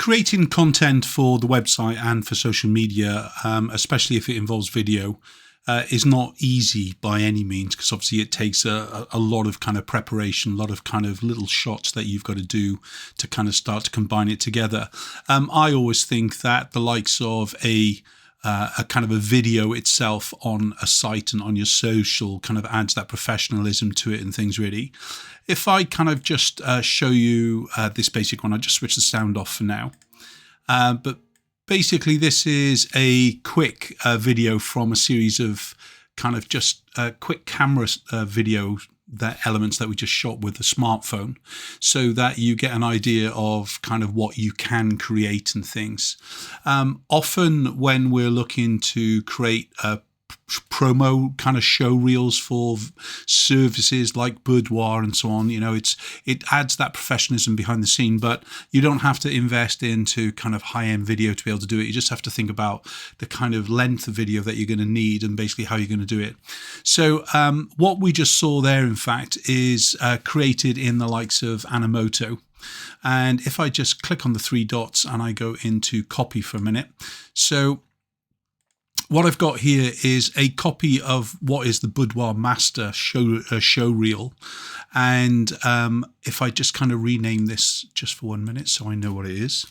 Creating content for the website and for social media, especially if it involves video, is not easy by any means, because obviously it takes a lot of kind of preparation, a lot of kind of little shots that you've got to do to kind of start to combine it together. I always think that the likes of a kind of a video itself on a site and on your social kind of adds that professionalism to it and things really. If I kind of just show you this basic one, I'll just switch the sound off for now. But basically this is a quick video from a series of kind of just quick camera video elements that we just shot with the smartphone, so that you get an idea of kind of what you can create and things. Often when we're looking to create promo kind of show reels for services like Boudoir and so on, you know, it adds that professionalism behind the scene, but you don't have to invest into kind of high-end video to be able to do it. You just have to think about the kind of length of video that you're going to need and basically how you're going to do it. So what we just saw there, in fact, is created in the likes of Animoto. And if I just click on the three dots and I go into copy for a minute, so what I've got here is a copy of what is the Boudoir Master show reel. And if I just kind of rename this just for 1 minute so I know what it is.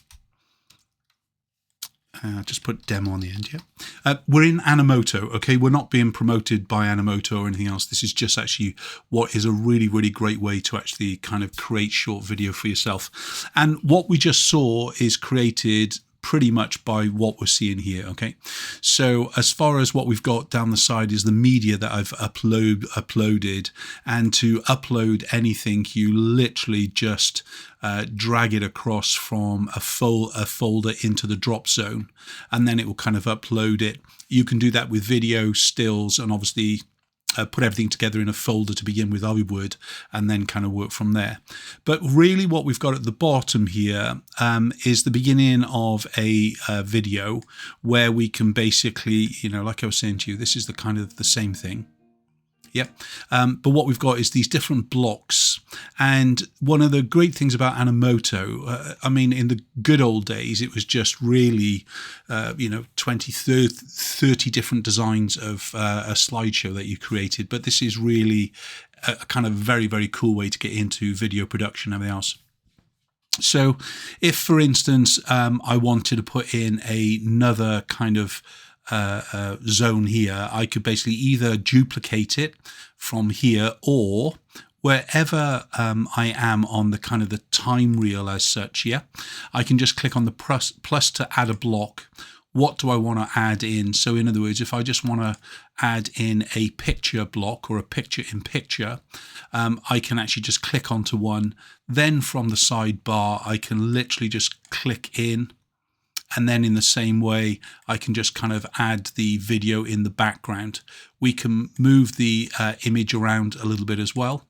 Just put demo on the end here. We're in Animoto, okay? We're not being promoted by Animoto or anything else. This is just actually what is a really, really great way to actually kind of create short video for yourself. And what we just saw is created pretty much by what we're seeing here, okay? So as far as what we've got down the side is the media that I've uploaded, and to upload anything you literally just drag it across from a folder into the drop zone, and then it will kind of upload it. You can do that with video, stills, and obviously put everything together in a folder to begin with, I would, and then kind of work from there. But really what we've got at the bottom here is the beginning of a video where we can basically, you know, like I was saying to you, this is the kind of the same thing. Yep. But what we've got is these different blocks. And one of the great things about Animoto, I mean, in the good old days, it was just really, 20, 30 different designs of a slideshow that you created. But this is really a kind of very, very cool way to get into video production and everything else. So if, for instance, I wanted to put in another kind of zone here, I could basically either duplicate it from here, or wherever I am on the kind of the time reel as such, yeah, I can just click on the plus to add a block. What do I want to add in? So in other words, if I just want to add in a picture block or a picture in picture, I can actually just click onto one. Then from the sidebar, I can literally just click in. And then in the same way, I can just kind of add the video in the background. We can move the image around a little bit as well.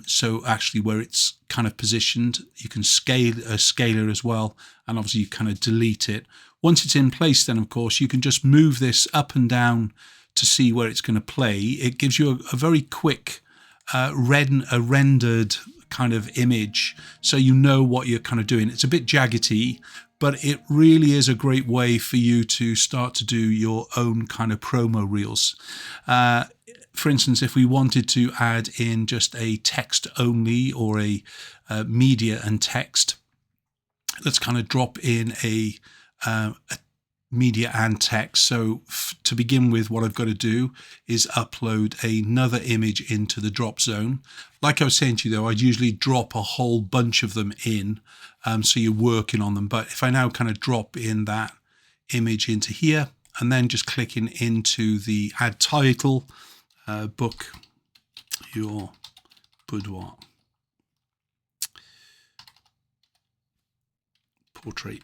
So actually where it's kind of positioned, you can scale it as well. And obviously you kind of delete it. Once it's in place, then of course, you can just move this up and down to see where it's going to play. It gives you a very quick rendered kind of image, so you know what you're kind of doing. It's a bit jaggedy, but it really is a great way for you to start to do your own kind of promo reels. For instance, if we wanted to add in just a text only or a media and text, let's kind of drop in a media and text. So to begin with, what I've got to do is upload another image into the drop zone. Like I was saying to you though, I'd usually drop a whole bunch of them in, so you're working on them. But if I now kind of drop in that image into here and then just clicking into the add title, book your boudoir portrait.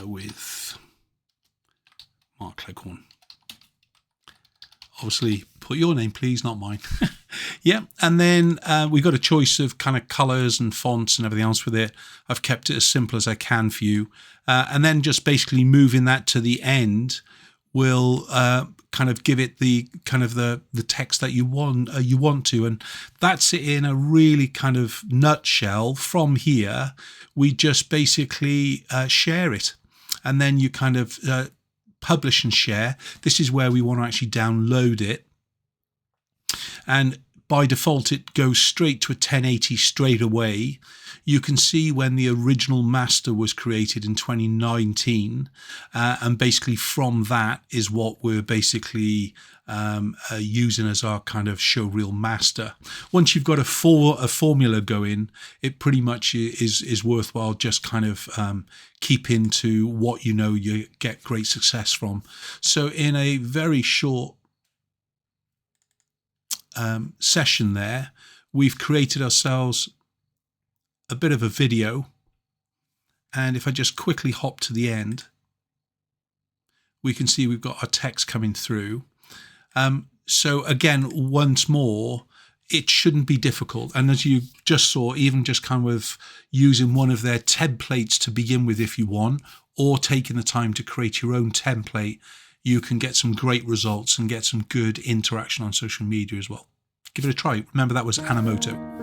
With Mark Cleghorn. Obviously, put your name, please, not mine. Yeah, and then we've got a choice of kind of colours and fonts and everything else with it. I've kept it as simple as I can for you. And then just basically moving that to the end will kind of give it the kind of the text that you want to, and that's it in a really kind of nutshell. From here, we just basically share it, and then you kind of publish and share. This is where we want to actually download it, and by default it goes straight to a 1080 straight away. You can see when the original master was created in 2019, and basically from that is what we're basically using as our kind of showreel master. Once you've got a formula going, it pretty much is worthwhile just kind of keeping to what you know you get great success from. So in a very short session there, we've created ourselves a bit of a video, and if I just quickly hop to the end, we can see we've got our text coming through. So again, once more, it shouldn't be difficult, and as you just saw, even just kind of using one of their templates to begin with if you want, or taking the time to create your own template, you can get some great results and get some good interaction on social media as well. Give it a try. Remember, that was Animoto.